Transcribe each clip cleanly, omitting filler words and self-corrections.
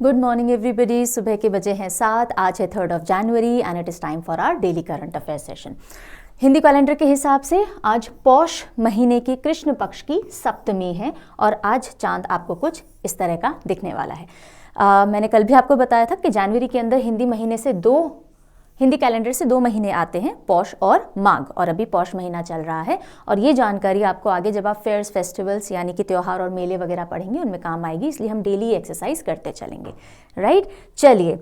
Good morning everybody. सुबह के बजे हैं 7। आज है 3 जनवरी and it is time for our daily current affair session. Hindi calendar के हिसाब से आज पौष महीने की कृष्ण पक्ष की सप्तमी है और आज चांद आपको कुछ इस तरह का दिखने वाला है। मैंने कल भी आपको बताया था कि जनवरी के अंदर हिंदी कैलेंडर से 2 महीने आते हैं, पौष और माघ, और अभी पौष महीना चल रहा है। और ये जानकारी आपको आगे जब आप फेयर्स, फेस्टिवल्स यानी कि त्यौहार और मेले वगैरह पढ़ेंगे उनमें काम आएगी, इसलिए हम डेली एक्सरसाइज करते चलेंगे। राइट, चलिए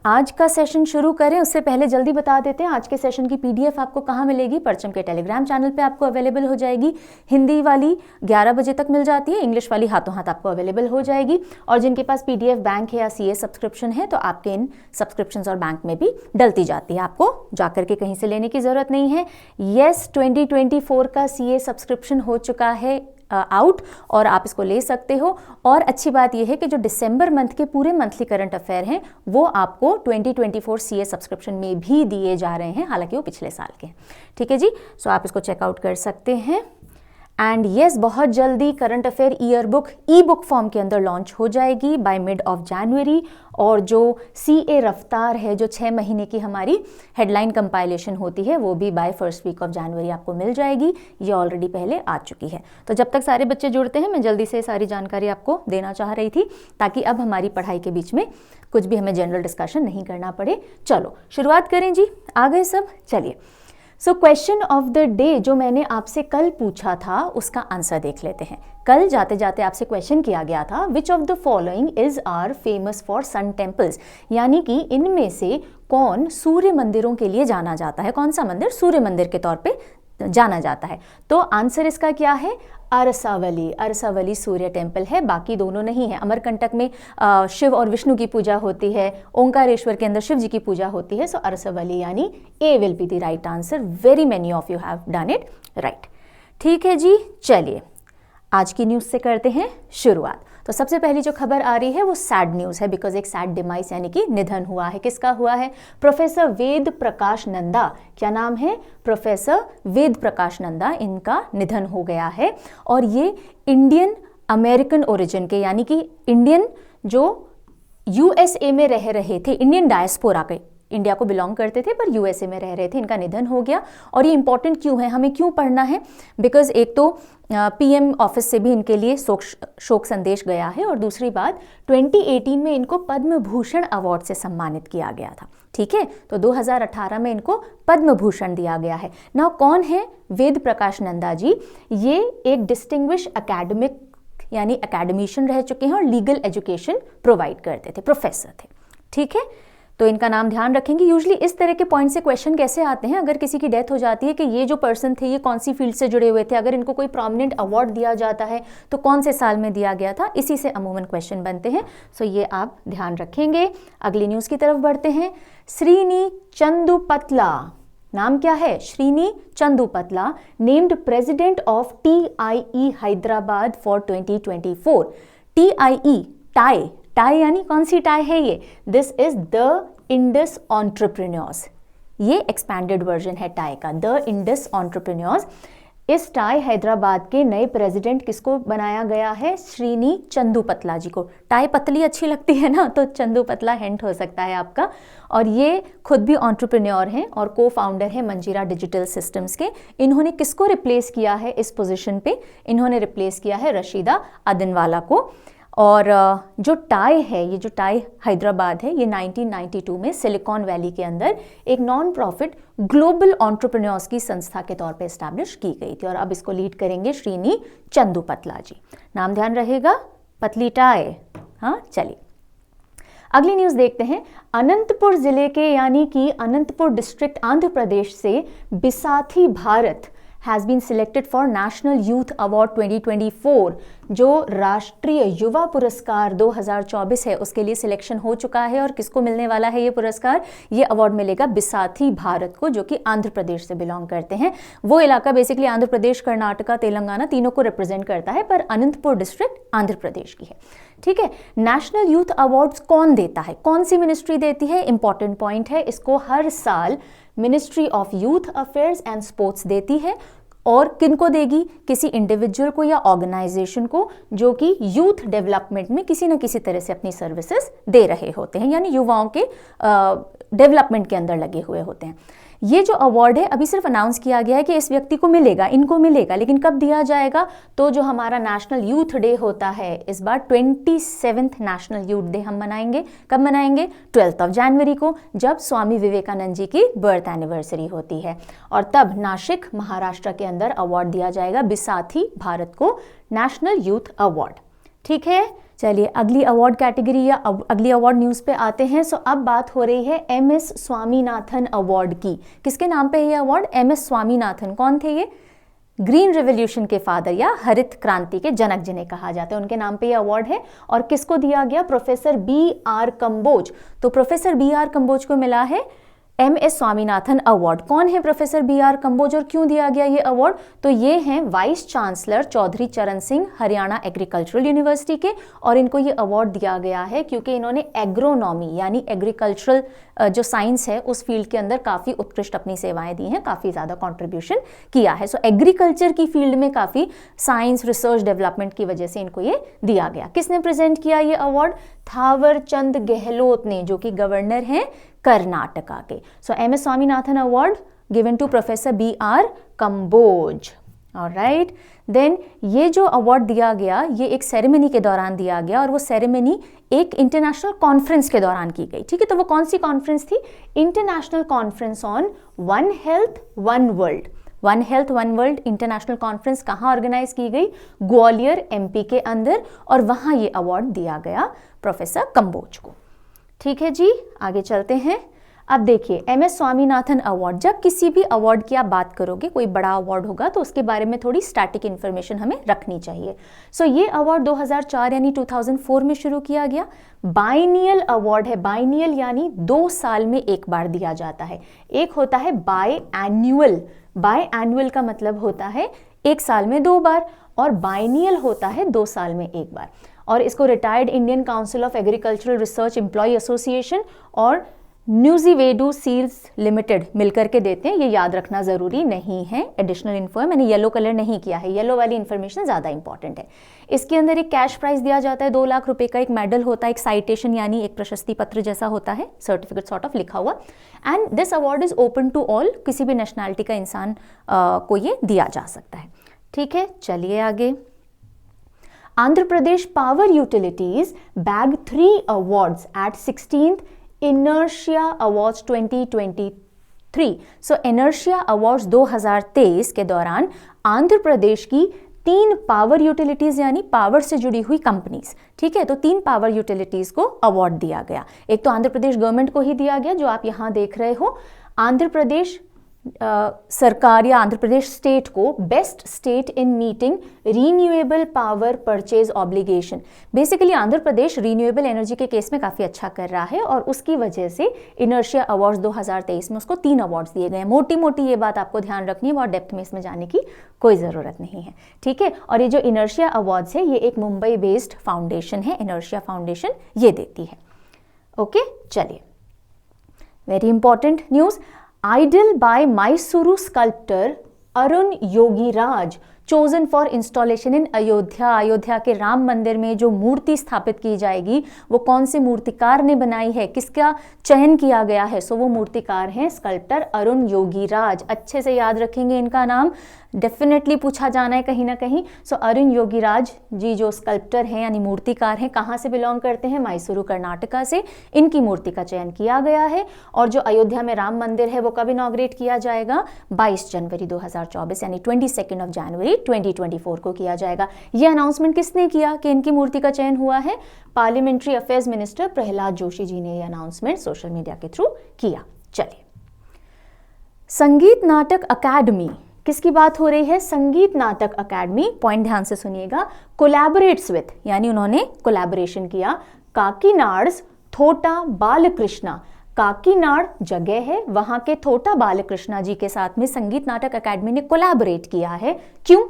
आज का सेशन शुरू करें उससे पहले जल्दी बता देते हैं आज के सेशन की पीडीएफ आपको कहाँ मिलेगी। परचम के टेलीग्राम चैनल पे आपको अवेलेबल हो जाएगी। हिंदी वाली 11 बजे तक मिल जाती है, इंग्लिश वाली हाथों हाथ आपको अवेलेबल हो जाएगी। और जिनके पास पीडीएफ बैंक है या सीए सब्सक्रिप्शन है तो आपके इन सब्सक्रिप्शन और बैंक में भी डलती जाती है, आपको जाकर के कहीं से लेने की जरूरत नहीं है। यस, 2024 का सीए सब्सक्रिप्शन हो चुका है आउट और आप इसको ले सकते हो। और अच्छी बात यह है कि जो दिसंबर मंथ के पूरे मंथली करंट अफेयर हैं वो आपको 2024 सीए सब्सक्रिप्शन में भी दिए जा रहे हैं, हालांकि वो पिछले साल के हैं। ठीक है जी, सो आप इसको चेकआउट कर सकते हैं। एंड यस, बहुत जल्दी करंट अफेयर ईयर बुक ई बुक फॉर्म के अंदर लॉन्च हो जाएगी बाय मिड ऑफ जनवरी। और जो सीए रफ्तार है, जो 6 महीने की हमारी हेडलाइन कंपाइलेशन होती है, वो भी by first week of January आपको मिल जाएगी। ये ऑलरेडी पहले आ चुकी है। तो जब तक सारे बच्चे जुड़ते हैं मैं जल्दी से सारी जानकारी आपको देना चाह रही थी ताकि अब हमारी पढ़ाई के बीच में कुछ भी हमें जनरल डिस्कशन नहीं करना पड़े। चलो शुरुआत करें जी, आ गए सब, चलिए। So question of the day जो मैंने आपसे कल पूछा था उसका आंसर देख लेते हैं। कल जाते जाते आपसे क्वेश्चन किया गया था, which of the following is are famous for sun temples, यानी कि इनमें से कौन सूर्य मंदिरों के लिए जाना जाता है, कौन सा मंदिर सूर्य मंदिर के तौर पे जाना जाता है। तो आंसर इसका क्या है, अरसावली। अरसावली सूर्य टेम्पल है, बाकी दोनों नहीं है। अमरकंटक में शिव और विष्णु की पूजा होती है, ओंकारेश्वर के अंदर शिव जी की पूजा होती है। सो अरसावली यानी A will be the right answer. Very many of you have done it right. ठीक है जी, चलिए आज की न्यूज़ से करते हैं शुरुआत। तो सबसे पहली जो खबर आ रही है वो सैड न्यूज़ है, बिकॉज एक सैड डिमाइस यानी कि निधन हुआ है। किसका हुआ है, प्रोफेसर वेद प्रकाश नंदा। क्या नाम है, प्रोफेसर वेद प्रकाश नंदा, इनका निधन हो गया है। और ये इंडियन अमेरिकन ओरिजिन के, यानी कि इंडियन जो यूएसए में रह रहे थे, इंडियन डायस्पोरा के, इंडिया को बिलोंग करते थे पर यूएसए में रह रहे थे, इनका निधन हो गया। और ये इंपॉर्टेंट क्यों है, हमें क्यों पढ़ना है, बिकॉज एक तो पीएम ऑफिस से भी इनके लिए शोक संदेश गया है, और दूसरी बात 2018 में इनको पद्म भूषण अवार्ड से सम्मानित किया गया था। ठीक है, तो 2018 में इनको पद्म भूषण दिया गया है। नाउ कौन है वेद प्रकाश नंदा जी, ये एक डिस्टिंग्विश एकेडमिक यानी एकेडमिशियन रह चुके हैं और लीगल एजुकेशन प्रोवाइड करते थे, प्रोफेसर थे। ठीक है, तो इनका नाम ध्यान रखेंगे। यूजुअली इस तरह के पॉइंट से क्वेश्चन कैसे आते हैं, अगर किसी की डेथ हो जाती है कि ये जो पर्सन थे ये कौन सी फील्ड से जुड़े हुए थे, अगर इनको कोई प्रोमिनेंट अवार्ड दिया जाता है तो कौन से साल में दिया गया था, इसी से अमूमन क्वेश्चन बनते हैं। सो ये आप ध्यान रखेंगे। अगली न्यूज़ की तरफ बढ़ते हैं। श्रीनी चंदुपतला, नाम क्या है, Srini Chandupatla, named president of TIE Hyderabad for 2024। TIE, tie यानी कौन सी टाई है ये, this is the Indus entrepreneurs. ये एक्सपैंडेड वर्जन है टाई का, द इंडस एंटरप्रेन्योर्स। इस टाई हैदराबाद के नए प्रेसिडेंट किसको बनाया गया है, श्रीनी चंदुपतला जी को। टाई पतली अच्छी लगती है ना, तो चंदुपतला हिंट हो सकता है आपका। और ये खुद भी एंटरप्रेन्योर हैं और को फाउंडर है मंजीरा डिजिटल सिस्टम्स के। इन्होंने किसको रिप्लेस किया है इस पोजीशन पे, इन्होंने रिप्लेस किया है रशीदा अदनवाला को। और जो टाई है, ये जो टाई हैदराबाद है, ये 1992 में सिलिकॉन वैली के अंदर एक नॉन प्रॉफिट ग्लोबल एंटरप्रेन्योर्स की संस्था के तौर पे एस्टैब्लिश की गई थी। और अब इसको लीड करेंगे श्रीनी चंदुपतला जी। नाम ध्यान रहेगा, पतली टाई। हाँ, चलिए अगली न्यूज़ देखते हैं। अनंतपुर जिले के यानी कि अनंतपुर डिस्ट्रिक्ट आंध्र प्रदेश से बिसाथी Bharat has been selected for National Youth Award 2024। जो राष्ट्रीय युवा पुरस्कार 2024 है उसके लिए सिलेक्शन हो चुका है। और किसको मिलने वाला है ये पुरस्कार, ये अवार्ड मिलेगा बिसाथी भारत को, जो कि आंध्र प्रदेश से बिलोंग करते हैं। वो इलाका बेसिकली आंध्र प्रदेश, कर्नाटका, तेलंगाना तीनों को रिप्रेजेंट करता है, पर अनंतपुर डिस्ट्रिक्ट आंध्र प्रदेश की है। ठीक है, नेशनल यूथ अवार्ड्स कौन देता है, कौन सी मिनिस्ट्री देती है, इंपॉर्टेंट पॉइंट है। इसको हर साल ministry of youth affairs and sports देती है। और किनको देगी? किसी इंडिविजुअल को या ऑर्गेनाइजेशन को जो कि यूथ डेवलपमेंट में किसी न किसी तरह से अपनी सर्विसेज दे रहे होते हैं, यानी युवाओं के डेवलपमेंट के अंदर लगे हुए होते हैं। ये जो अवार्ड है अभी सिर्फ अनाउंस किया गया है कि इस व्यक्ति को मिलेगा, इनको मिलेगा, लेकिन कब दिया जाएगा? तो जो हमारा नेशनल यूथ डे होता है, इस बार 27th नेशनल यूथ डे हम मनाएंगे। कब मनाएंगे? 12 जनवरी को, जब स्वामी विवेकानंद जी की बर्थ एनिवर्सरी होती है। और तब नासिक महाराष्ट्र के अंदर अवार्ड दिया जाएगा बिसाथी भारत को नेशनल यूथ अवार्ड। ठीक है, चलिए अगली अवार्ड कैटेगरी या अगली अवार्ड न्यूज़ पे आते हैं। सो अब बात हो रही है MS स्वामीनाथन अवार्ड की। किसके नाम पे है ये अवार्ड? MS स्वामीनाथन। कौन थे ये? ग्रीन रेवोल्यूशन के फादर या हरित क्रांति के जनक जिन्हें कहा जाता है, उनके नाम पे ये अवार्ड है। और किसको दिया गया? Professor BR Kamboj. तो प्रोफेसर BR कंबोज को मिला है MS स्वामीनाथन अवार्ड। कौन है प्रोफेसर BR कंबोज और क्यों दिया गया ये अवार्ड? तो ये हैं वाइस चांसलर चौधरी चरण सिंह हरियाणा एग्रीकल्चरल यूनिवर्सिटी के, और इनको ये अवार्ड दिया गया है क्योंकि इन्होंने एग्रोनॉमी यानी एग्रीकल्चरल जो साइंस है उस फील्ड के अंदर काफ़ी उत्कृष्ट अपनी सेवाएं दी हैं, काफ़ी ज़्यादा कॉन्ट्रीब्यूशन किया है। सो एग्रीकल्चर की फील्ड में काफ़ी साइंस रिसर्च डेवलपमेंट की वजह से इनको ये दिया गया। किसने प्रेजेंट किया ये अवार्ड? थावर चंद गहलोत ने, जो कि गवर्नर हैं कर्नाटका के। So MS Swaminathan award given to professor BR Kamboj. Alright, then ये जो अवार्ड दिया गया ये एक सेरेमनी के दौरान दिया गया, और वो सेरेमनी एक इंटरनेशनल कॉन्फ्रेंस के दौरान की गई। ठीक है, तो वो कौन सी कॉन्फ्रेंस थी? International conference on one health one world. One health one world international conference कहाँ ऑर्गेनाइज की गई? ग्वालियर MP के अंदर, और वहाँ ये अवार्ड दिया गया प्रोफेसर कंबोज को। ठीक है जी, आगे चलते हैं। अब देखिए MS स्वामीनाथन अवार्ड, जब किसी भी अवार्ड की आप बात करोगे, कोई बड़ा अवार्ड होगा तो उसके बारे में थोड़ी स्टैटिक इंफॉर्मेशन हमें रखनी चाहिए। सो ये अवार्ड 2004 यानी 2004 में शुरू किया गया। बाइनियल अवार्ड है। बाइनियल यानी 2 साल में एक बार दिया जाता है। एक होता है बाय एनुअल। बाय एनुअल का मतलब होता है 1 साल में 2 बार, और बाइनियल होता है 2 साल में 1 बार। और इसको retired Indian Council of Agricultural Research employ association और न्यूजीवेडू सील्स लिमिटेड मिलकर के देते हैं। ये याद रखना जरूरी नहीं है। एडिशनल इन्फो मैंने येलो कलर नहीं किया है, येलो वाली इंफॉर्मेशन ज़्यादा इंपॉर्टेंट है। इसके अंदर एक कैश प्राइज दिया जाता है 2 लाख रुपए का, एक मेडल होता है, एक साइटेशन यानी एक प्रशस्ति पत्र जैसा होता है, सर्टिफिकेट सॉर्ट ऑफ लिखा हुआ। And this award is open to all, किसी भी नेशनैलिटी का इंसान को ये दिया जा सकता है। ठीक है, चलिए आगे। Andhra Pradesh power utilities bag 3 awards at 16th inertia awards 2023। So inertia awards 2023 के दौरान आंध्र प्रदेश की 3 पावर यूटिलिटीज यानी पावर से जुड़ी हुई कंपनीज, ठीक है, तो 3 पावर यूटिलिटीज को अवार्ड दिया गया। एक तो आंध्र प्रदेश गवर्नमेंट को ही दिया गया, जो आप यहां देख रहे हो, आंध्र प्रदेश सरकार या आंध्र प्रदेश स्टेट को best state in meeting renewable power purchase obligation. Basically Andhra Pradesh renewable energy के केस में काफ़ी अच्छा कर रहा है, और उसकी वजह से इनर्शिया अवार्ड्स 2023 में उसको 3 अवार्ड्स दिए गए। मोटी मोटी ये बात आपको ध्यान रखनी है, बहुत डेप्थ में इसमें जाने की कोई ज़रूरत नहीं है। ठीक है, और ये जो इनर्शिया अवार्ड्स है ये एक मुंबई बेस्ड फाउंडेशन है, इनर्शिया फाउंडेशन ये देती है। ओके, चलिए, very important news. Idol by Mysuru sculptor Arun Yogiraj chosen for installation in Ayodhya. Ayodhya के राम मंदिर में जो मूर्ति स्थापित की जाएगी वो कौन से मूर्तिकार ने बनाई है, किसका चयन किया गया है? सो वो मूर्तिकार हैं स्कल्प्टर अरुण योगीराज। अच्छे से याद रखेंगे इनका नाम, डेफिनेटली पूछा जाना है कहीं ना कहीं। सो अरुण योगीराज जी जो स्कल्प्टर हैं यानी मूर्तिकार हैं, कहाँ से बिलोंग करते हैं? मैसूरू कर्नाटका से। इनकी मूर्ति का चयन किया गया है। और जो अयोध्या में राम मंदिर है वो कब इनॉग्रेट किया जाएगा? 22 जनवरी 2024 यानी 22 जनवरी 2024 को किया जाएगा। ये अनाउंसमेंट किसने किया कि इनकी मूर्ति का चयन हुआ है? Parliamentary affairs minister Prahlad Joshi ji ने ये अनाउंसमेंट सोशल मीडिया के थ्रू किया। चलिए, संगीत नाटक अकादमी, किसकी बात हो रही है? संगीत नाटक अकादमी, पॉइंट ध्यान से सुनिएगा, कोलैबोरेट्स विथ यानी उन्होंने कोलैबोरेशन किया काकीनाड्स थोटा बालकृष्णा। काकीनाड जगह है, वहां के थोटा बालकृष्णा जी के साथ में संगीत नाटक अकादमी ने कोलैबोरेट किया है। क्यों?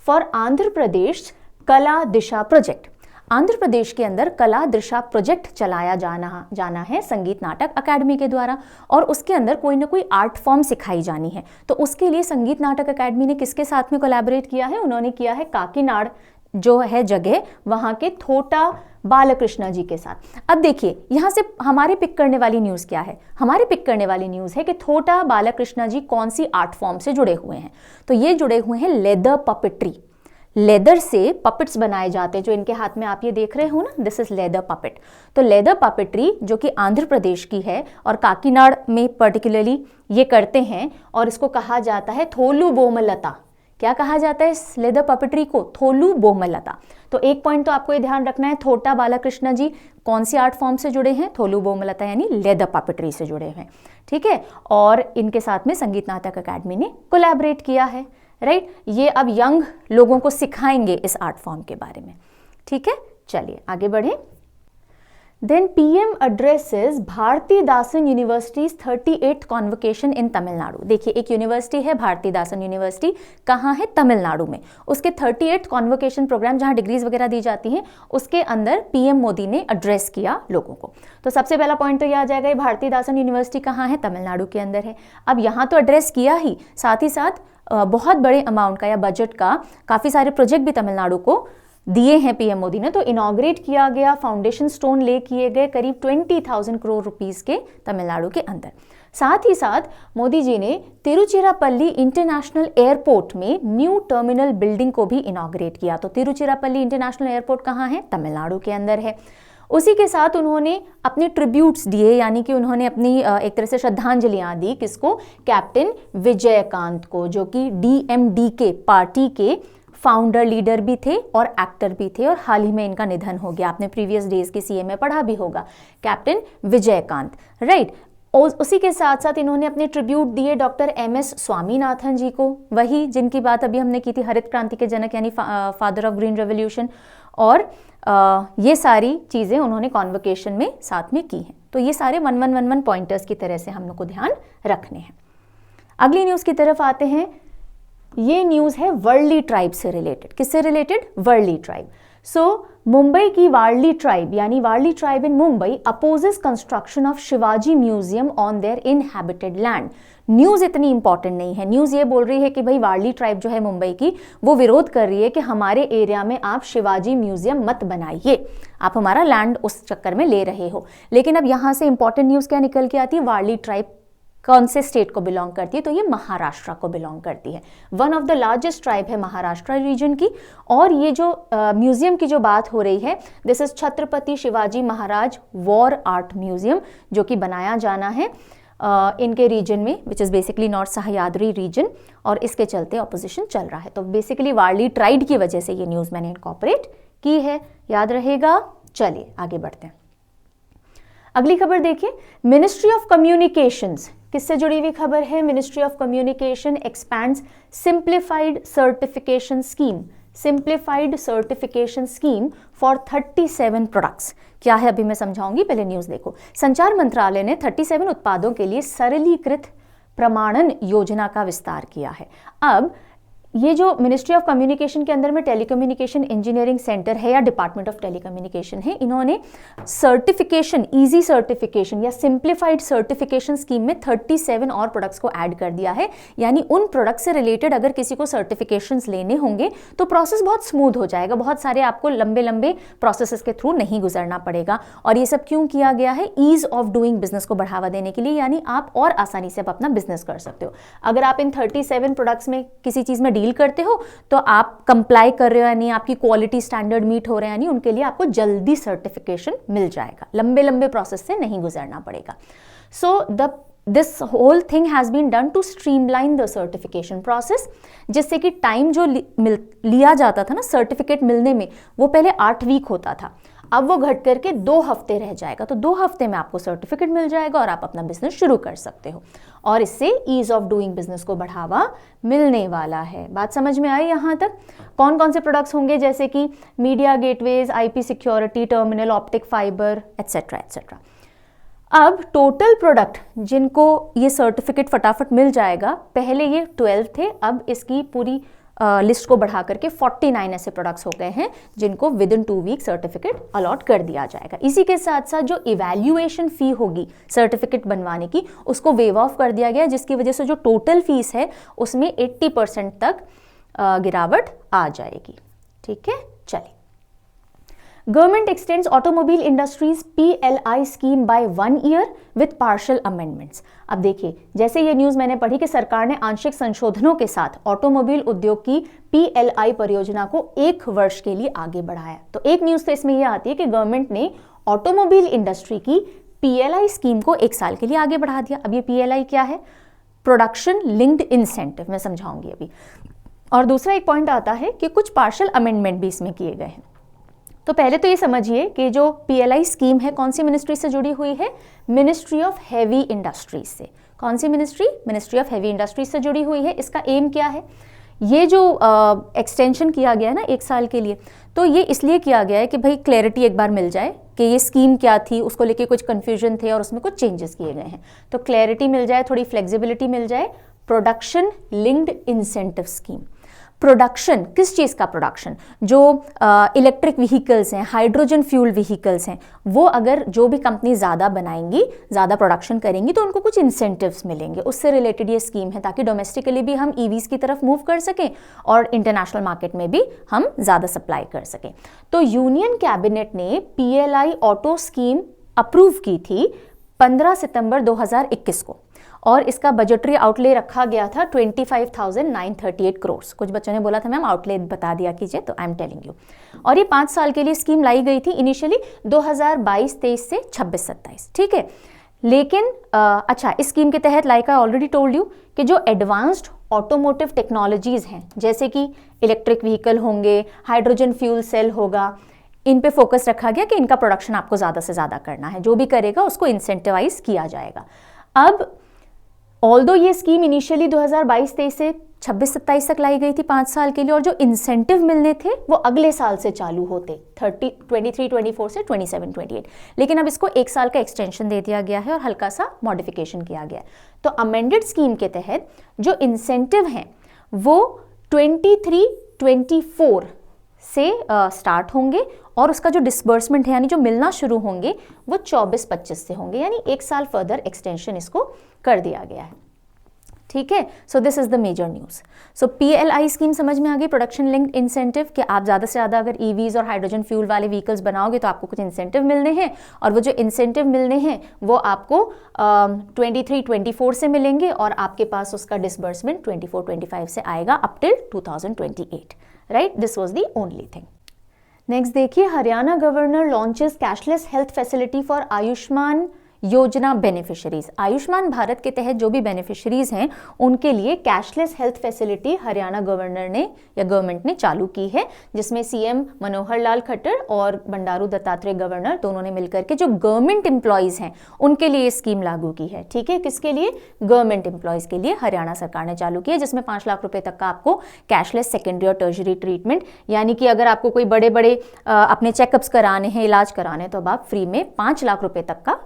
फॉर आंध्र प्रदेश कला दिशा प्रोजेक्ट। आंध्र प्रदेश के अंदर कला दृशा प्रोजेक्ट चलाया जाना है संगीत नाटक अकेडमी के द्वारा, और उसके अंदर कोई ना कोई आर्ट फॉर्म सिखाई जानी है। तो उसके लिए संगीत नाटक अकेडमी ने किसके साथ में कोलैबोरेट किया है? उन्होंने किया है काकीनाड़ जो है जगह, वहां के थोटा बालकृष्ण जी के साथ। अब देखिए यहां से हमारे पिक करने वाली न्यूज क्या है? हमारे पिक करने वाली न्यूज है कि थोटा बालकृष्ण जी कौन सी आर्ट फॉर्म से जुड़े हुए हैं। तो ये जुड़े हुए हैं लेदर पपेट्री। लेदर से पपेट्स बनाए जाते हैं, जो इनके हाथ में आप ये देख रहे हो ना, दिस इज लेदर पपेट। तो लेदर पपेट्री जो कि आंध्र प्रदेश की है और काकीनाड़ में पर्टिकुलरली ये करते हैं, और इसको कहा जाता है थोलू बोमलता। क्या कहा जाता है इस लेदर पपेट्री को? थोलू बोमलता। तो एक पॉइंट तो आपको ये ध्यान रखना है, थोटा बालकृष्ण जी कौन सी आर्ट फॉर्म से जुड़े हैं? थोलू बोमलता यानी लेदर पपेट्री से जुड़े हैं, ठीक है। और इनके साथ में संगीत नाटक अकेडमी ने कोलैबोरेट किया है, राइट। ये अब यंग लोगों को सिखाएंगे इस आर्ट फॉर्म के बारे में, ठीक है। चलिए आगे बढ़े। Then PM addresses Bharathidasan universities 38th convocation in Tamil Nadu. देखिए एक यूनिवर्सिटी है भारतीदासन यूनिवर्सिटी, कहाँ है? तमिलनाडु में। उसके 38th कॉन्वोकेशन प्रोग्राम जहाँ डिग्रीज वगैरह दी जाती हैं, उसके अंदर पीएम मोदी ने एड्रेस किया लोगों को। तो सबसे पहला पॉइंट तो ये आ जाएगा, भारतीदासन यूनिवर्सिटी कहाँ है? तमिलनाडु के अंदर है। अब यहाँ तो एड्रेस किया ही साथ बहुत बड़े अमाउंट का या बजट का काफ़ी सारे प्रोजेक्ट भी तमिलनाडु को दिए हैं पीएम मोदी ने। तो इनॉग्रेट किया गया, फाउंडेशन स्टोन ले किए गए करीब 20,000 करोड़ रुपीस के तमिलनाडु के अंदर। साथ ही साथ मोदी जी ने तिरुचिरापल्ली इंटरनेशनल एयरपोर्ट में न्यू टर्मिनल बिल्डिंग को भी इनॉग्रेट किया। तो तिरुचिरापल्ली इंटरनेशनल एयरपोर्ट कहाँ है? तमिलनाडु के अंदर है। उसी के साथ उन्होंने अपने ट्रिब्यूट्स दिए, यानी कि उन्होंने अपनी एक तरह से श्रद्धांजलियां दी। किसको? कैप्टन विजयकांत को, जो कि DMDK पार्टी के फाउंडर लीडर भी थे और एक्टर भी थे, और हाल ही में इनका निधन हो गया। आपने प्रीवियस डेज के CA में पढ़ा भी होगा, कैप्टन विजयकांत, राइट। और उसी के साथ साथ इन्होंने अपने ट्रिब्यूट दिए डॉक्टर MS स्वामीनाथन जी को, वही जिनकी बात अभी हमने की थी, हरित क्रांति के जनक यानी फादर ऑफ ग्रीन रेवोल्यूशन। और ये सारी चीज़ें उन्होंने कॉन्वोकेशन में साथ में की हैं। तो ये सारे 1111 पॉइंटर्स की तरह से हम लोग को ध्यान रखने हैं। अगली न्यूज़ की तरफ आते हैं। ये न्यूज़ है वर्ली ट्राइब से रिलेटेड। किससे रिलेटेड? वर्ली ट्राइब। सो मुंबई की वार्ली ट्राइब यानी Warli tribe in Mumbai opposes construction of Shivaji museum on their inhabited land. News इतनी इंपॉर्टेंट नहीं है। न्यूज़ ये बोल रही है कि भाई वार्ली ट्राइब जो है मुंबई की, वो विरोध कर रही है कि हमारे एरिया में आप शिवाजी म्यूजियम मत बनाइए, आप हमारा लैंड उस चक्कर में ले रहे हो। लेकिन अब यहाँ से इंपॉर्टेंट न्यूज़ क्या निकल के आती है? वार्ली ट्राइब कौन से स्टेट को बिलोंग करती है? तो ये महाराष्ट्र को बिलोंग करती है। One of the largest tribe है महाराष्ट्र रीजन की। और ये जो म्यूजियम की जो बात हो रही है, this is Chhatrapati Shivaji Maharaj war art museum, जो कि बनाया जाना है इनके रीजन में, which is basically north Sahyadri region, और इसके चलते ऑपोजिशन चल रहा है। तो बेसिकली वार्ली ट्राइब की वजह से ये न्यूज़ मैंने इनकॉर्पोरेट की है, याद रहेगा। चलिए आगे बढ़ते हैं। अगली खबर देखिए, मिनिस्ट्री ऑफ कम्युनिकेशंस, किससे जुड़ी हुई खबर है? Ministry of communication expands simplified certification scheme, simplified certification scheme for 37 products. क्या है अभी मैं समझाऊंगी, पहले न्यूज़ देखो। संचार मंत्रालय ने 37 उत्पादों के लिए सरलीकृत प्रमाणन योजना का विस्तार किया है। अब ये जो मिनिस्ट्री ऑफ कम्युनिकेशन के अंदर में टेलीकम्युनिकेशन इंजीनियरिंग सेंटर है या डिपार्टमेंट ऑफ टेलीकम्युनिकेशन है, इन्होंने सर्टिफिकेशन, इजी सर्टिफिकेशन या सिंप्लीफाइड सर्टिफिकेशन स्कीम में 37 और प्रोडक्ट्स को ऐड कर दिया है। यानी उन प्रोडक्ट्स से रिलेटेड अगर किसी को सर्टिफिकेशंस लेने होंगे तो प्रोसेस बहुत स्मूथ हो जाएगा, बहुत सारे आपको लंबे लंबे प्रोसेसेस के थ्रू नहीं गुजरना पड़ेगा। और ये सब क्यों किया गया है? ईज ऑफ डूइंग बिजनेस को बढ़ावा देने के लिए, यानी आप और आसानी से अपना बिजनेस कर सकते हो। अगर आप इन 37 प्रोडक्ट्स में किसी चीज़ में डील करते हो तो आप कंप्लाई कर रहे हो, यानी आपकी क्वालिटी स्टैंडर्ड मीट हो रहे हैं, यानी उनके लिए आपको जल्दी सर्टिफिकेशन मिल जाएगा, लंबे लंबे प्रोसेस से नहीं गुजरना पड़ेगा। So this whole thing has been done to streamline the certification process, जिससे कि टाइम जो लिया जाता था ना सर्टिफिकेट मिलने में, वो पहले 8 वीक होता था, अब वो घट करके 2 हफ्ते रह जाएगा। तो 2 हफ्ते में आपको सर्टिफिकेट मिल जाएगा और आप अपना बिजनेस शुरू कर सकते हो, और इससे ईज ऑफ डूइंग बिजनेस को बढ़ावा मिलने वाला है। बात समझ में आई यहाँ तक? कौन कौन से प्रोडक्ट्स होंगे? जैसे कि media gateways, IP security, terminal, optic fibre, etcetera etcetera. अब टोटल प्रोडक्ट जिनको ये सर्टिफिकेट फटाफट मिल जाएगा, पहले ये 12 थे, अब इसकी पूरी लिस्ट को बढ़ा करके 49 ऐसे प्रोडक्ट्स हो गए हैं जिनको within 2 week certificate allot कर दिया जाएगा। इसी के साथ साथ जो इवैल्यूएशन फी होगी सर्टिफिकेट बनवाने की उसको वेव ऑफ कर दिया गया, जिसकी वजह से जो टोटल फीस है उसमें 80% तक गिरावट आ जाएगी। ठीक है, चलिए। Government x tends automobile industries PLI scheme bye 1 year with partial amendments. अब देखिए, जैसे ये न्यूज मैंने पढ़ी कि सरकार ने आंशिक संशोधनों के साथ ऑटोमोबाइल उद्योग की PLI परियोजना को 1 वर्ष के लिए आगे बढ़ाया। तो एक न्यूज तो इसमें यह आती है कि गवर्नमेंट ने ऑटोमोबाइल इंडस्ट्री की PLI स्कीम को 1 साल के लिए आगे बढ़ा दिया। अब ये PLI क्या है? प्रोडक्शन लिंक्ड इंसेंटिव, मैं समझाऊंगी अभी। और दूसरा एक पॉइंट आता है कि कुछ पार्शियल अमेंडमेंट भी इसमें किए गए हैं। तो पहले तो ये समझिए कि जो PLI स्कीम है कौन सी मिनिस्ट्री से जुड़ी हुई है? मिनिस्ट्री ऑफ हैवी इंडस्ट्रीज से। कौन सी ministry? Ministry of heavy industries से जुड़ी हुई है। इसका एम क्या है? ये जो एक्सटेंशन किया गया है ना 1 साल के लिए, तो ये इसलिए किया गया है कि भाई क्लैरिटी एक बार मिल जाए कि ये स्कीम क्या थी, उसको लेके कुछ कन्फ्यूजन थे और उसमें कुछ चेंजेस किए गए हैं। तो क्लैरिटी मिल जाए, थोड़ी फ्लेक्सिबिलिटी मिल जाए। Production linked incentive scheme. Production, किस चीज़ का प्रोडक्शन? जो इलेक्ट्रिक व्हीकल्स हैं, हाइड्रोजन फ्यूल व्हीकल्स हैं, वो अगर जो भी कंपनी ज़्यादा बनाएंगी, ज़्यादा प्रोडक्शन करेंगी तो उनको कुछ इंसेंटिव्स मिलेंगे। उससे रिलेटेड ये स्कीम है ताकि डोमेस्टिकली भी हम EVs की तरफ मूव कर सकें और इंटरनेशनल मार्केट में भी हम ज़्यादा सप्लाई कर सकें। तो यूनियन कैबिनेट ने PLI ऑटो स्कीम अप्रूव की थी 15 सितंबर 2021 को और इसका बजटरी आउटले रखा गया था 25,938 करोड़। कुछ बच्चों ने बोला था मैम आउटले बता दिया कीजिए, तो आई एम टेलिंग यू। और ये 5 साल के लिए स्कीम लाई गई थी इनिशियली 2022-23 से 26-27, ठीक है। लेकिन अच्छा, इस स्कीम के तहत like I already told you कि जो एडवांस्ड ऑटोमोटिव टेक्नोलॉजीज हैं जैसे कि इलेक्ट्रिक व्हीकल होंगे, हाइड्रोजन फ्यूल सेल होगा, इन पे फोकस रखा गया कि इनका प्रोडक्शन आपको ज़्यादा से ज़्यादा करना है। जो भी करेगा उसको इंसेंटिवाइज किया जाएगा। अब ऑल्दो ये स्कीम इनिशियली 2022-23 से 26-27 तक लाई गई थी 5 साल के लिए, और जो इंसेंटिव मिलने थे वो अगले साल से चालू होते 23-24 से 27-28। लेकिन अब इसको 1 साल का एक्सटेंशन दे दिया गया है और हल्का सा मॉडिफिकेशन किया गया है। तो अमेंडेड स्कीम के तहत जो इंसेंटिव हैं वो 23-24 से स्टार्ट होंगे और उसका जो डिसबर्समेंट है यानी जो मिलना शुरू होंगे वो 24-25 से होंगे, यानी 1 साल फर्दर एक्सटेंशन इसको कर दिया गया है। ठीक है, so this is the major news. So PLI scheme समझ में आ गई, प्रोडक्शन लिंक्ड इंसेंटिव, कि आप ज़्यादा से ज़्यादा अगर EVs और हाइड्रोजन फ्यूल वाले व्हीकल्स बनाओगे तो आपको कुछ इंसेंटिव मिलने हैं, और वो जो इंसेंटिव मिलने हैं वो आपको 23-24 से मिलेंगे और आपके पास उसका डिसबर्समेंट 24-25 से आएगा up till 2028, right. This was the only thing. Next देखिए, Haryana governor launches cashless health facility for Ayushman Yojana beneficiaries. Ayushman Bharat के तहत जो भी बेनिफिशरीज हैं उनके लिए cashless health facility Haryana governor ने या गवर्नमेंट ने चालू की है, जिसमें CM मनोहर लाल खट्टर और बंडारू दत्तात्रेय गवर्नर दोनों ने मिलकर के जो गवर्नमेंट एम्प्लॉयज हैं उनके लिए ये स्कीम लागू की है। ठीक है, किसके लिए? गवर्नमेंट एम्प्लॉयज के लिए हरियाणा सरकार ने चालू की है, जिसमें 5 लाख रुपए तक का आपको कैशलेस सेकेंडरी और टर्शरी ट्रीटमेंट, यानी कि अगर आपको कोई बड़े बड़े अपने चेकअप्स कराने हैं, इलाज कराने हैं, तो अब आप फ्री में 5 लाख रुपए तक का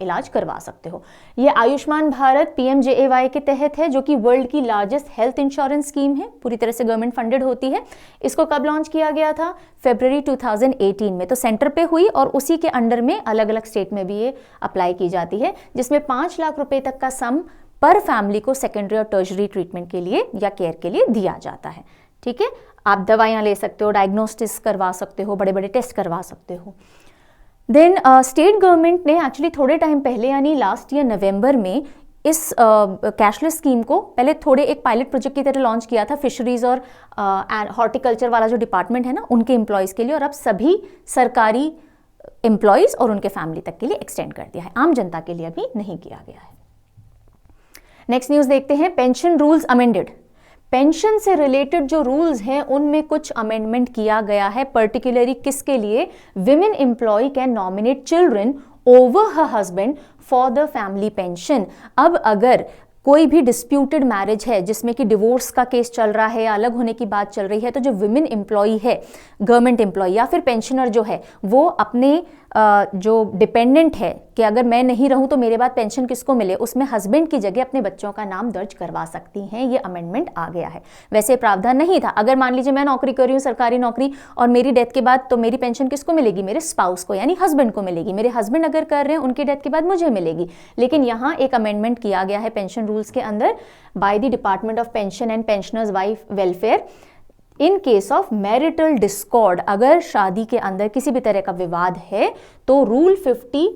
इलाज करवा सकते हो। ये आयुष्मान भारत PMJAY के तहत है, जो कि वर्ल्ड की लार्जेस्ट हेल्थ इंश्योरेंस स्कीम है, पूरी तरह से गवर्नमेंट फंडेड होती है। इसको कब लॉन्च किया गया था? फरवरी 2018 में। तो सेंटर पे हुई और उसी के अंडर में अलग अलग स्टेट में भी ये अप्लाई की जाती है, जिसमें 5 लाख रुपए तक का सम पर फैमिली को सेकेंडरी और टर्शरी ट्रीटमेंट के लिए या केयर के लिए दिया जाता है। ठीक है, आप दवाइयाँ ले सकते हो, डायग्नोस्टिस करवा सकते हो, बड़े बड़े टेस्ट करवा सकते हो। देन स्टेट गवर्नमेंट ने एक्चुअली थोड़े टाइम पहले यानी लास्ट ईयर नवंबर में इस कैशलेस स्कीम को पहले थोड़े एक पायलट प्रोजेक्ट की तरह लॉन्च किया था फिशरीज और हॉर्टिकल्चर वाला जो डिपार्टमेंट है ना उनके एम्प्लॉयज़ के लिए, और अब सभी सरकारी एम्प्लॉयज़ और उनके फैमिली तक के लिए एक्सटेंड कर दिया है, आम जनता के लिए अभी नहीं किया गया है। नेक्स्ट न्यूज़ देखते हैं, पेंशन रूल्स अमेंडेड। पेंशन से रिलेटेड जो रूल्स हैं उनमें कुछ अमेंडमेंट किया गया है, पर्टिकुलरली किसके लिए? Women employ can nominate children over her husband for the family pension. अब अगर कोई भी डिस्प्यूटेड मैरिज है जिसमें कि डिवोर्स का केस चल रहा है या अलग होने की बात चल रही है, तो जो विमेन एम्प्लॉई है, गवर्नमेंट एम्प्लॉई या फिर पेंशनर जो है, वो अपने जो डिपेंडेंट है कि अगर मैं नहीं रहूं तो मेरे बाद पेंशन किसको मिले, उसमें हस्बैंड की जगह अपने बच्चों का नाम दर्ज करवा सकती हैं। ये अमेंडमेंट आ गया है। वैसे प्रावधान नहीं था। अगर मान लीजिए मैं नौकरी कर रही हूँ, सरकारी नौकरी, और मेरी डेथ के बाद, तो मेरी पेंशन किसको मिलेगी? मेरे स्पाउस को, यानी हस्बैंड को मिलेगी। मेरे हस्बैंड अगर कर रहे हैं, उनकी डेथ के बाद मुझे मिलेगी। लेकिन यहाँ एक अमेंडमेंट किया गया है पेंशन रूल्स के अंदर by the department of pension and pensioners wife welfare. In case of marital Discord, अगर शादी के अंदर किसी भी तरह का विवाद है, तो रूल 50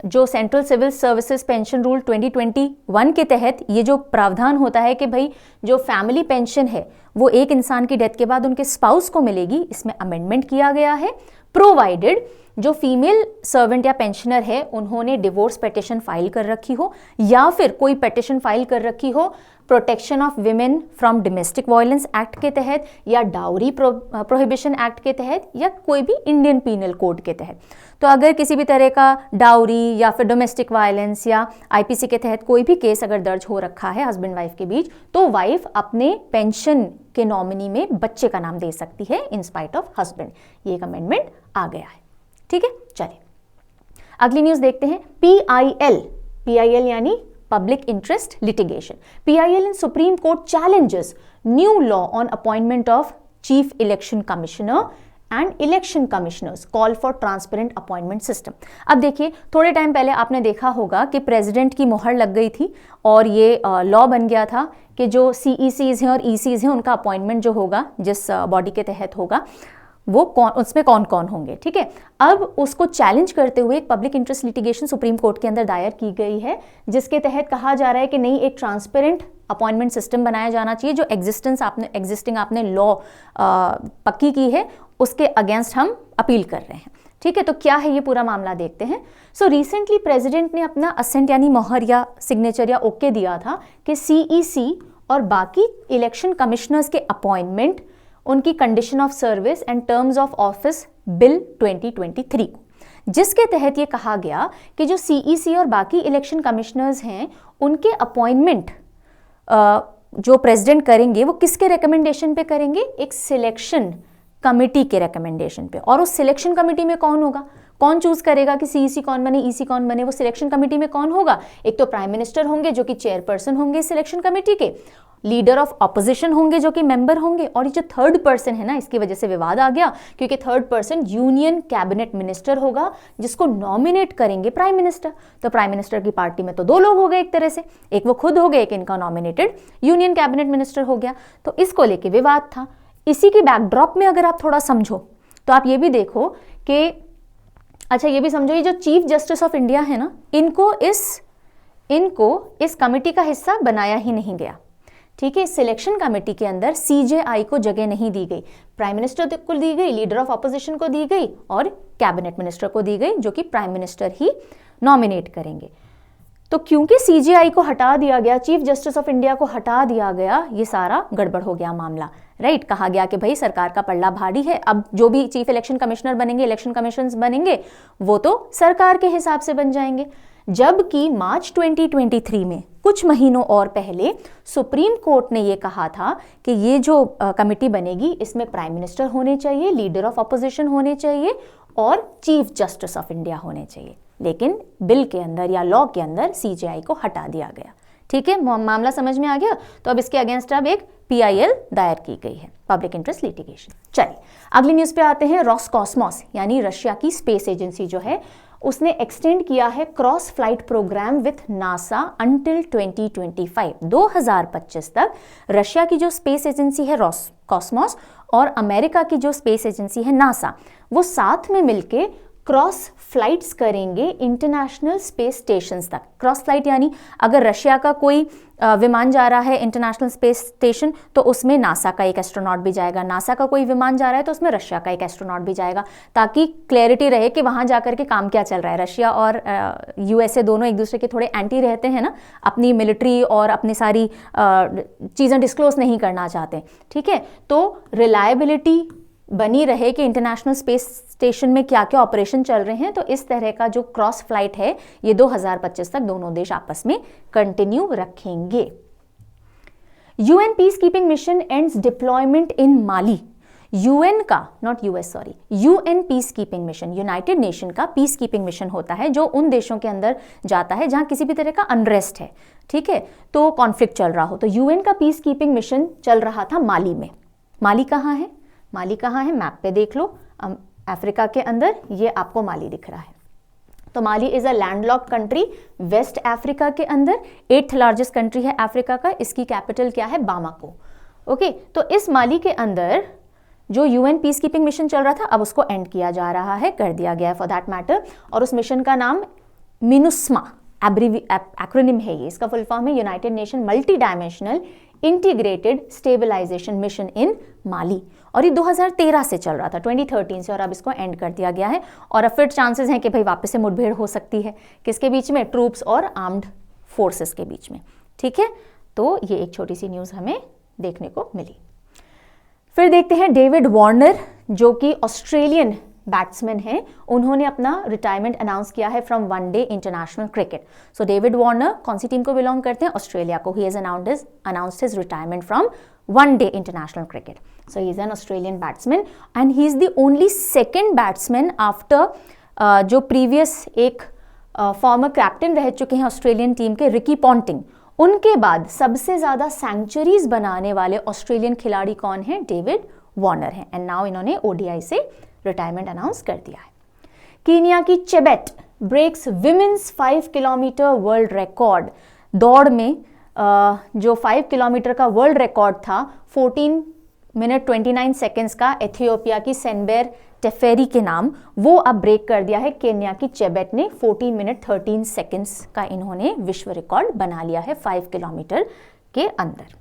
जो central civil services pension rule 2021 के तहत ये जो प्रावधान होता है कि भाई जो फैमिली पेंशन है वो एक इंसान की डेथ के बाद उनके स्पाउस को मिलेगी, इसमें अमेंडमेंट किया गया है। प्रोवाइडेड जो फीमेल सर्वेंट या पेंशनर है उन्होंने डिवोर्स पिटीशन फाइल कर रखी हो या फिर कोई पिटीशन फाइल कर रखी हो protection of women from domestic violence act के तहत या डाउरी प्रोहिबिशन एक्ट के तहत या कोई भी इंडियन पीनल कोड के तहत। तो अगर किसी भी तरह का डाउरी या फिर डोमेस्टिक वायलेंस या आईपीसी के तहत कोई भी केस अगर दर्ज हो रखा है हस्बैंड वाइफ के बीच, तो वाइफ अपने पेंशन के नॉमिनी में बच्चे का नाम दे सकती है इन स्पाइट ऑफ हस्बैंड। ये एक अमेंडमेंट आ गया है। ठीक है, चलिए अगली न्यूज देखते हैं। PIL यानी public interest litigation. PIL in supreme court challenges new law on appointment of chief election commissioner and election commissioners, call for transparent appointment system. अब देखिए, थोड़े टाइम पहले आपने देखा होगा कि प्रेसिडेंट की मुहर लग गई थी और ये लॉ बन गया था कि जो CECs हैं और ECs हैं उनका अपॉइंटमेंट जो होगा, जिस बॉडी के तहत होगा, वो उसमें कौन कौन होंगे। ठीक है, अब उसको चैलेंज करते हुए एक public interest litigation supreme court के अंदर दायर की गई है, जिसके तहत कहा जा रहा है कि नहीं, एक ट्रांसपेरेंट अपॉइंटमेंट सिस्टम बनाया जाना चाहिए। जो एग्जिस्टिंग आपने लॉ पक्की की है उसके अगेंस्ट हम अपील कर रहे हैं। ठीक है, तो क्या है ये पूरा मामला देखते हैं। सो रिसेंटली प्रेसिडेंट ने अपना असेंट यानी मोहर या सिग्नेचर या ओके दिया था कि CEC और बाकी इलेक्शन कमिश्नर्स के अपॉइंटमेंट, उनकी condition of service and terms of office bill 2023 को, जिसके तहत ये कहा गया कि जो CEC और बाकी इलेक्शन कमिश्नर्स हैं उनके अपॉइंटमेंट जो प्रेसिडेंट करेंगे वो किसके रिकमेंडेशन पे करेंगे? एक सिलेक्शन कमिटी के रिकमेंडेशन पे। और उस सिलेक्शन कमिटी में कौन होगा? कौन चूज करेगा कि CEC कौन बने, EC कौन बने? वो सिलेक्शन कमिटी में कौन होगा? एक तो प्राइम मिनिस्टर होंगे जो कि चेयरपर्सन होंगे सिलेक्शन कमिटी के, लीडर ऑफ ऑपोजिशन होंगे जो कि मेंबर होंगे, और ये जो थर्ड पर्सन है ना, इसकी वजह से विवाद आ गया क्योंकि third person union cabinet minister होगा जिसको नॉमिनेट करेंगे प्राइम मिनिस्टर। तो प्राइम मिनिस्टर की पार्टी में तो दो लोग हो गए एक तरह से, एक वो खुद हो गए, एक इनका नॉमिनेटेड यूनियन कैबिनेट मिनिस्टर हो गया। तो इसको लेके विवाद था। इसी की बैकड्रॉप में अगर आप थोड़ा समझो तो आप ये भी देखो कि अच्छा ये भी समझो, ये जो चीफ जस्टिस ऑफ इंडिया है ना, इनको इस कमेटी का हिस्सा बनाया ही नहीं गया। ठीक है, सिलेक्शन कमेटी के अंदर CJI को जगह नहीं दी गई, प्राइम मिनिस्टर को दी गई, लीडर ऑफ ऑपोजिशन को दी गई और कैबिनेट मिनिस्टर को दी गई, जो कि प्राइम मिनिस्टर ही नॉमिनेट करेंगे। तो क्योंकि CJI को हटा दिया गया, चीफ जस्टिस ऑफ इंडिया को हटा दिया गया, ये सारा गड़बड़ हो गया मामला। राइट, कहा गया कि भाई सरकार का पल्ला भारी है, अब जो भी चीफ इलेक्शन कमिश्नर बनेंगे, इलेक्शन कमिश्नर्स बनेंगे, वो तो सरकार के हिसाब से बन जाएंगे। जबकि मार्च 2023 में कुछ महीनों और पहले सुप्रीम कोर्ट ने ये कहा था कि ये जो कमेटी बनेगी इसमें प्राइम मिनिस्टर होने चाहिए, लीडर ऑफ अपोजिशन होने चाहिए और चीफ जस्टिस ऑफ इंडिया होने चाहिए। लेकिन बिल के अंदर या लॉ के अंदर CJI को हटा दिया गया। ठीक है, मामला समझ में आ गया। तो अब इसके अगेंस्ट अब एक PIL दायर की गई है, पब्लिक इंटरेस्ट लिटिगेशन। चलिए अगली न्यूज पे आते हैं। रोसकॉस्मोस यानी रशिया की स्पेस एजेंसी जो है, उसने एक्सटेंड किया है cross flight program with NASA until 2025। 2025 तक रशिया की जो स्पेस एजेंसी है रोसकॉस्मोस और अमेरिका की जो स्पेस एजेंसी है नासा, वो साथ में मिलके क्रॉस फ्लाइट्स करेंगे इंटरनेशनल स्पेस स्टेशंस तक। क्रॉस फ्लाइट यानी अगर रशिया का कोई विमान जा रहा है इंटरनेशनल स्पेस स्टेशन तो उसमें नासा का एक एस्ट्रोनॉट भी जाएगा, नासा का कोई विमान जा रहा है तो उसमें रशिया का एक एस्ट्रोनॉट भी जाएगा, ताकि क्लैरिटी रहे कि वहां जाकर के काम क्या चल रहा है। रशिया और USA दोनों एक दूसरे के थोड़े एंटी रहते हैं ना, अपनी मिलिट्री और अपनी सारी चीज़ें डिस्क्लोज नहीं करना चाहते। ठीक है, तो रिलायबिलिटी बनी रहे कि इंटरनेशनल स्पेस स्टेशन में क्या क्या ऑपरेशन चल रहे हैं, तो इस तरह का जो क्रॉस फ्लाइट है ये 2025 तक दोनों देश आपस में कंटिन्यू रखेंगे। UN peacekeeping mission ends deployment in Mali. UN का, not US sorry, UN peacekeeping mission, United Nation का पीस कीपिंग मिशन होता है जो उन देशों के अंदर जाता है जहां किसी भी तरह का अनरेस्ट है, ठीक है, तो कॉन्फ्लिक्ट चल रहा हो। तो यूएन का पीस कीपिंग मिशन चल रहा था माली में। माली कहाँ है? माली कहाँ है? मैप पे देख लो, अफ्रीका के अंदर ये आपको माली दिख रहा है। तो Mali is a landlocked country West Africa के अंदर, 8th लार्जेस्ट कंट्री है अफ्रीका का। इसकी कैपिटल क्या है? बामाको। ओके, तो इस माली के अंदर जो यूएन पीस कीपिंग मिशन चल रहा था अब उसको एंड किया जा रहा है, कर दिया गया है फॉर दैट मैटर। और उस मिशन का नाम मिनुस्मा एक्रोनिम है ये, इसका फुल फॉर्म है United Nation multidimensional integrated stabilisation mission in Mali. और ये 2013 से चल रहा था, 2013 से, और अब इसको एंड कर दिया गया है। और अब फिर चांसेस हैं कि भाई वापस से मुठभेड़ हो सकती है, किसके बीच में? ट्रूप्स और आर्म्ड फोर्सेस के बीच में, ठीक है। तो ये एक छोटी सी न्यूज़ हमें देखने को मिली। फिर देखते हैं डेविड वार्नर, जो कि ऑस्ट्रेलियन बैट्समैन हैं, उन्होंने अपना रिटायरमेंट अनाउंस किया है from one day international cricket. So David Warner कौन सी टीम को बिलोंग करते हैं? ऑस्ट्रेलिया को। He has announced his retirement from one day international cricket. So he is an Australian batsman and he is the only second batsman after जो previous एक former captain रह चुके हैं ऑस्ट्रेलियन टीम के, रिकी पॉन्टिंग। उनके बाद सबसे ज्यादा सेंचुरीज बनाने वाले ऑस्ट्रेलियन खिलाड़ी कौन है? डेविड वार्नर है। एंड नाउ इन्होंने ओडीआई से रिटायरमेंट अनाउंस कर दिया है। कीनिया की Chebet breaks women's 5 kilometre world record. दौड़ में जो 5 किलोमीटर का वर्ल्ड रिकॉर्ड था 14 मिनट 29 सेकेंड्स का एथियोपिया की सेनबेर टेफेरी के नाम, वो अब ब्रेक कर दिया है केन्या की चेबेट ने। 14 मिनट 13 सेकेंड्स का इन्होंने विश्व रिकॉर्ड बना लिया है 5 किलोमीटर के अंदर।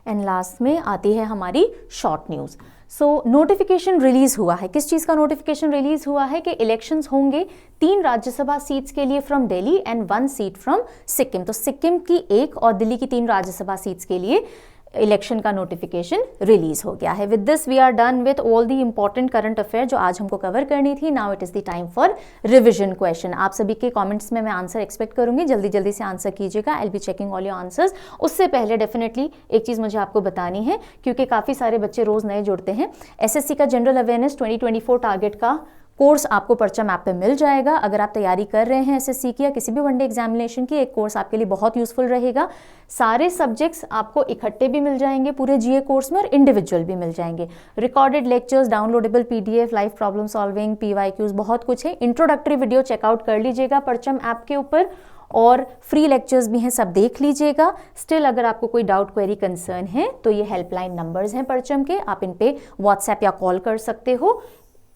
एंड लास्ट में आती है हमारी शॉर्ट न्यूज़। सो नोटिफिकेशन रिलीज हुआ है। किस चीज़ का नोटिफिकेशन रिलीज हुआ है? कि इलेक्शंस होंगे 3 राज्यसभा सीट्स के लिए from Delhi and 1 seat from Sikkim. तो सिक्किम की 1 और दिल्ली की 3 राज्यसभा सीट्स के लिए इलेक्शन का नोटिफिकेशन रिलीज हो गया है। With this we are done with all the important current affair जो आज हमको कवर करनी थी। Now it is the time for revision question. आप सभी के कमेंट्स में मैं आंसर एक्सपेक्ट करूंगी, जल्दी जल्दी से आंसर कीजिएगा। आई will be checking all your answers. उससे पहले डेफिनेटली एक चीज़ मुझे आपको बतानी है, क्योंकि काफ़ी सारे बच्चे रोज़ नए जुड़ते हैं। एसएससी का जनरल अवेयरनेस 2024 टारगेट का कोर्स आपको परचम ऐप पे मिल जाएगा। अगर आप तैयारी कर रहे हैं एसएससी की या किसी भी वनडे एग्जामिनेशन की, एक कोर्स आपके लिए बहुत यूजफुल रहेगा। सारे सब्जेक्ट्स आपको इकट्ठे भी मिल जाएंगे पूरे जीए कोर्स में और इंडिविजुअल भी मिल जाएंगे। Recorded lectures, downloadable PDF, live problem solving, PYQs, बहुत कुछ है। इंट्रोडक्टरी वीडियो चेकआउट कर लीजिएगा परचम ऐप के ऊपर, और फ्री लेक्चर्स भी हैं, सब देख लीजिएगा। स्टिल अगर आपको कोई डाउट, क्वेरी, कंसर्न है तो ये हेल्पलाइन नंबर्स हैं परचम के, आप इन पे व्हाट्सएप या कॉल कर सकते हो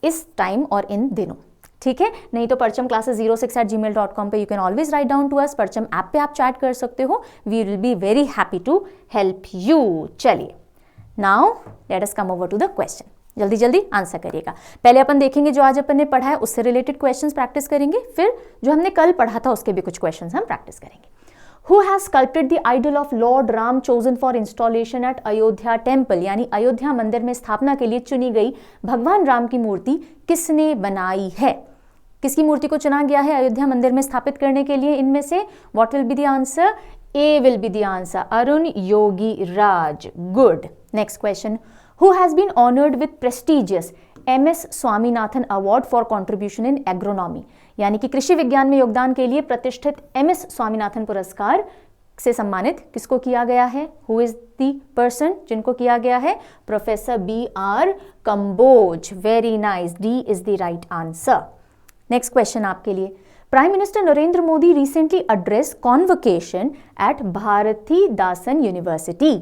इस टाइम और इन दिनों, ठीक है। नहीं तो परचम क्लासेस 06@gmail.com पे you can always write down to us. Parcham app पे आप चैट कर सकते हो। We will be very happy to help you. चलिए, now let us come over to the question. जल्दी जल्दी आंसर करिएगा। पहले अपन देखेंगे जो आज अपन ने पढ़ा है उससे रिलेटेड क्वेश्चंस प्रैक्टिस करेंगे, फिर जो हमने कल पढ़ा था उसके भी कुछ क्वेश्चंस हम प्रैक्टिस करेंगे। Who has sculpted the idol of Lord Ram chosen for installation at Ayodhya Temple? यानी अयोध्या मंदिर में स्थापना के लिए चुनी गई भगवान राम की मूर्ति किसने बनाई है? किसकी मूर्ति को चुना गया है अयोध्या मंदिर में स्थापित करने के लिए? इनमें से what will be the answer? A will be the answer. Arun Yogi Raj. Good. Next question. Who has been honored with prestigious MS Swaminathan award for contribution in agronomy? यानी कि कृषि विज्ञान में योगदान के लिए प्रतिष्ठित MS स्वामीनाथन पुरस्कार से सम्मानित किसको किया गया है? हु इज द पर्सन जिनको किया गया है? Professor BR Kamboj. Very nice, D is the right answer. Next question आपके लिए। Prime minister Narendra Modi recently address convocation at Bharathidasan university.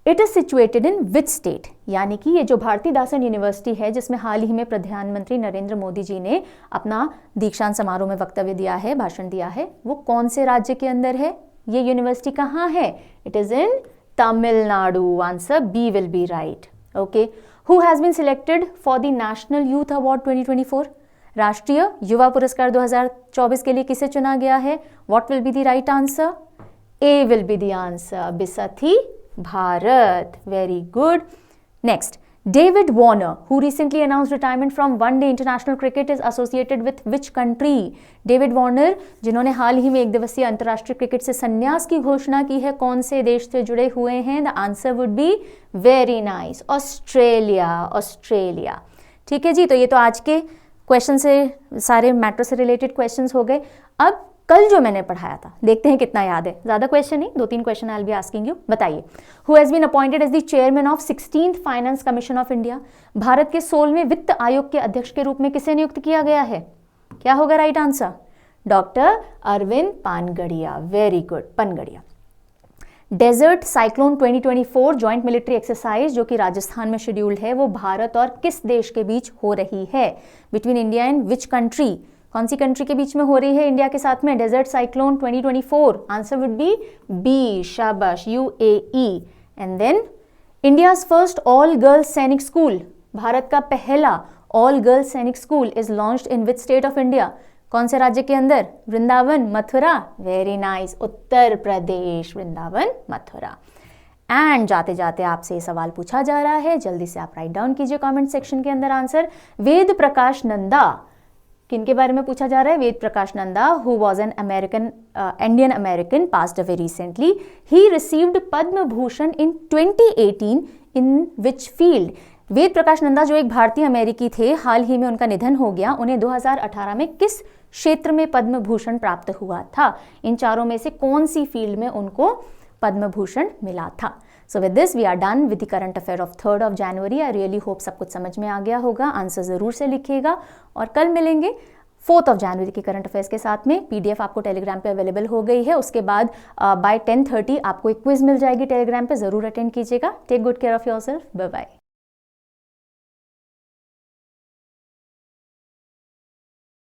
It is situated in which state? यानी कि ये जो भारतीदासन यूनिवर्सिटी है जिसमें हाल ही में प्रधानमंत्री नरेंद्र मोदी जी ने अपना दीक्षांत समारोह में वक्तव्य दिया है, भाषण दिया है, वो कौन से राज्य के अंदर है? ये यूनिवर्सिटी कहाँ है? It is in Tamil Nadu. Answer B will be right. Okay. Who has been selected for the national youth award 2024? राष्ट्रीय युवा पुरस्कार 2024 के लिए किसे चुना गया है? What will be the right answer? A will be the answer, बिसथी Bharat. Very good. Next, David Warner, who recently announced retirement from one-day international cricket, is associated with which country? David Warner, जिन्होंने हाल ही में एक दिवसीय अंतर्राष्ट्रीय cricket से संन्यास की घोषणा की है, कौन से देश से जुड़े हुए हैं? The answer would be very nice, Australia. Australia, ठीक है जी। तो ये तो आज के क्वेश्चन से, सारे मैटर से रिलेटेड क्वेश्चंस हो गए। अब कल जो मैंने पढ़ाया था, देखते हैं कितना याद है। ज्यादा क्वेश्चन नहीं, 2-3 question I will be asking you. बताइए, who has been appointed as the chairman of 16th finance commission of India? Bharat के 16वें वित्त आयोग के अध्यक्ष के रूप में किसे नियुक्त किया गया है? क्या होगा right answer? Doctor Arvind Panagariya. Very good, Panagariya. Desert cyclone 2024 joint military exercise जो कि राजस्थान में शेड्यूल्ड है, वो भारत और किस देश के बीच हो रही है? Between India and which country? कौन सी कंट्री के बीच में हो रही है इंडिया के साथ में desert cyclone 2024? Answer would be B, शाबाश, UAE। And then India's first all girls Sainik school, Bharat का पहला all girls Sainik school is launched in which state of India? कौन से राज्य के अंदर? Vrindavan, Mathura. Very nice, Uttar Pradesh, Vrindavan, Mathura. And जाते जाते आपसे सवाल पूछा जा रहा है, जल्दी से आप राइट डाउन कीजिए कमेंट सेक्शन के अंदर आंसर। वेद प्रकाश नंदा, किनके बारे में पूछा जा रहा है? Ved Prakash Nanda, who was an Indian American, passed away recently. He received Padma Bhushan in 2018 in which field? Ved Prakash Nanda जो एक भारतीय अमेरिकी थे, हाल ही में उनका निधन हो गया। उन्हें 2018 में किस क्षेत्र में पद्म भूषण प्राप्त हुआ था? इन चारों में से कौन सी फील्ड में उनको पद्म भूषण मिला था? So with this we are done with the current affair of 3rd of January। I really hope सब कुछ समझ में आ गया होगा। आंसर जरूर से लिखिएगा और कल मिलेंगे 4th of January के करंट अफेयर्स के साथ में। PDF आपको टेलीग्राम पे अवेलेबल हो गई है। उसके बाद बाय 10:30 आपको एक क्विज मिल जाएगी टेलीग्राम पे, जरूर अटेंड कीजिएगा। Take good care of yourself, bye bye.